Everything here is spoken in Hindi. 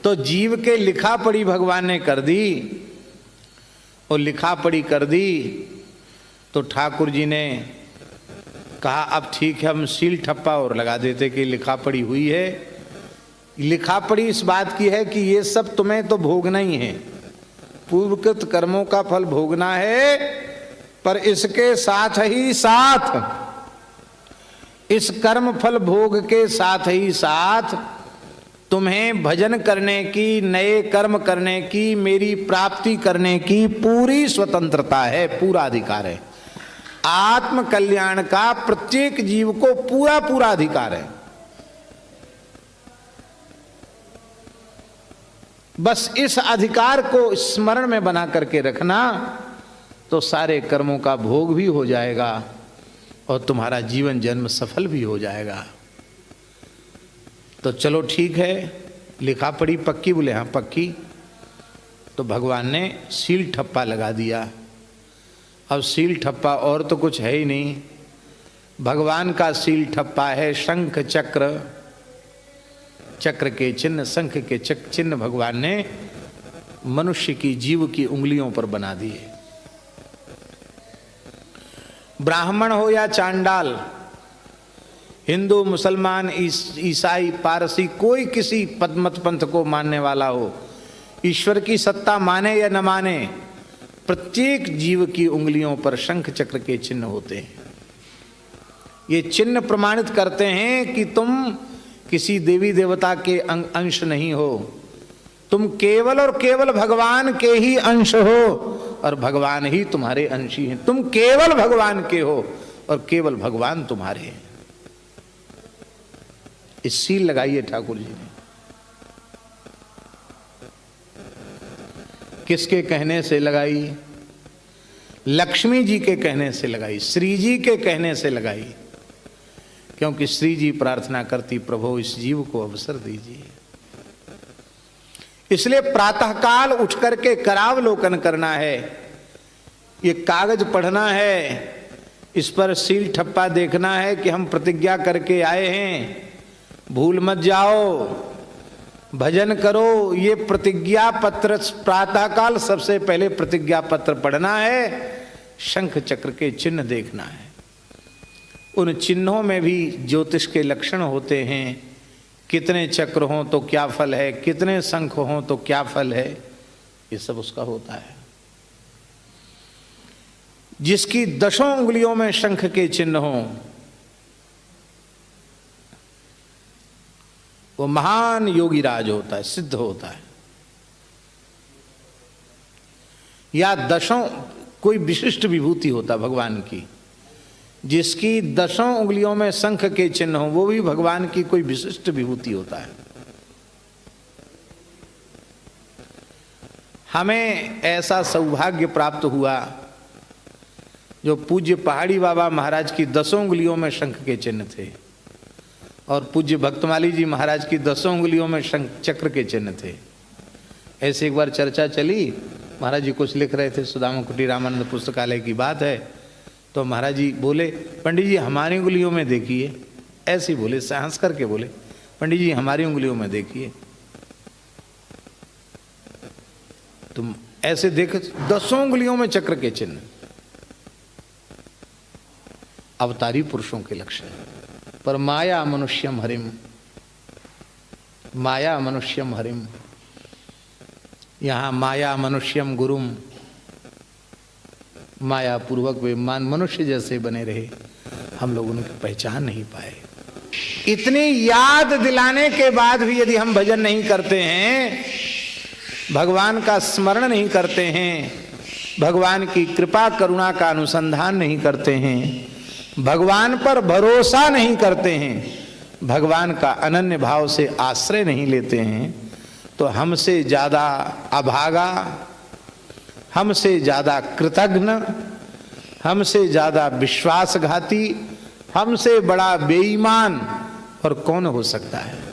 तो जीव के लिखा पड़ी भगवान ने कर दी, और लिखा पड़ी कर दी तो ठाकुर जी ने कहा अब ठीक है, हम सील ठप्पा और लगा देते कि लिखा पड़ी हुई है। लिखा पड़ी इस बात की है कि ये सब तुम्हें तो भोगना ही है, पूर्वकृत कर्मों का फल भोगना है, पर इसके साथ ही साथ, इस कर्म फल भोग के साथ ही साथ तुम्हें भजन करने की, नए कर्म करने की, मेरी प्राप्ति करने की पूरी स्वतंत्रता है, पूरा अधिकार है। आत्म कल्याण का प्रत्येक जीव को पूरा पूरा अधिकार है। बस इस अधिकार को स्मरण में बना करके रखना, तो सारे कर्मों का भोग भी हो जाएगा और तुम्हारा जीवन जन्म सफल भी हो जाएगा। तो चलो ठीक है, लिखा पड़ी पक्की, बोले हाँ पक्की। तो भगवान ने सील ठप्पा लगा दिया। अब सील ठप्पा और तो कुछ है ही नहीं, भगवान का सील ठप्पा है शंख चक्र, चक्र के चिन्ह, शंख के चिन्ह भगवान ने मनुष्य की, जीव की उंगलियों पर बना दिए। ब्राह्मण हो या चांडाल, हिंदू, मुसलमान, ईसाई, पारसी, कोई किसी मत पंथ को मानने वाला हो, ईश्वर की सत्ता माने या न माने, प्रत्येक जीव की उंगलियों पर शंख चक्र के चिन्ह होते हैं। ये चिन्ह प्रमाणित करते हैं कि तुम किसी देवी देवता के अंश नहीं हो, तुम केवल और केवल भगवान के ही अंश हो और भगवान ही तुम्हारे अंशी हैं। तुम केवल भगवान के हो और केवल भगवान तुम्हारे हैं। इस सील लगाइए ठाकुर जी ने। किसके कहने से लगाई? लक्ष्मी जी के कहने से लगाई, श्री जी के कहने से लगाई, क्योंकि श्री जी प्रार्थना करती प्रभु इस जीव को अवसर दीजिए। इसलिए प्रातःकाल उठ करके करावलोकन करना है, ये कागज पढ़ना है, इस पर सील ठप्पा देखना है कि हम प्रतिज्ञा करके आए हैं, भूल मत जाओ, भजन करो। ये प्रतिज्ञा पत्र प्रातःकाल सबसे पहले प्रतिज्ञा पत्र पढ़ना है, शंख चक्र के चिन्ह देखना है। उन चिन्हों में भी ज्योतिष के लक्षण होते हैं, कितने चक्र हों तो क्या फल है, कितने शंख हों तो क्या फल है, ये सब उसका होता है। जिसकी 10 उंगलियों में शंख के चिन्ह हों वो महान योगी राज होता है, सिद्ध होता है। या 10 कोई विशिष्ट विभूति होता है भगवान की, जिसकी 10 उंगलियों में शंख के चिन्ह हो वो भी भगवान की कोई विशिष्ट विभूति होता है। हमें ऐसा सौभाग्य प्राप्त हुआ जो पूज्य पहाड़ी बाबा महाराज की 10 उंगलियों में शंख के चिन्ह थे और पूज्य भक्तमाली जी महाराज की 10 उंगलियों में शंख चक्र के चिन्ह थे। ऐसे एक बार चर्चा चली, महाराज जी कुछ लिख रहे थे, सुदामा कुटीर रामानंद पुस्तकालय की बात है, तो महाराज जी बोले पंडित जी हमारी उंगलियों में देखिए, ऐसे बोले, हंस करके बोले पंडित जी हमारी उंगलियों में देखिए। तुम ऐसे देख 10 उंगलियों में चक्र के चिन्ह, अवतारी पुरुषों के लक्षण। पर माया मनुष्यम हरिम, माया मनुष्यम हरिम, यहाँ माया मनुष्यम गुरुम, माया पूर्वक वे मनुष्य जैसे बने रहे, हम लोग उनकी पहचान नहीं पाए। इतनी याद दिलाने के बाद भी यदि हम भजन नहीं करते हैं, भगवान का स्मरण नहीं करते हैं, भगवान की कृपा करुणा का अनुसंधान नहीं करते हैं, भगवान पर भरोसा नहीं करते हैं, भगवान का अनन्य भाव से आश्रय नहीं लेते हैं, तो हमसे ज्यादा अभागा, हमसे ज्यादा कृतघ्न, हमसे ज्यादा विश्वासघाती, हमसे बड़ा बेईमान और कौन हो सकता है।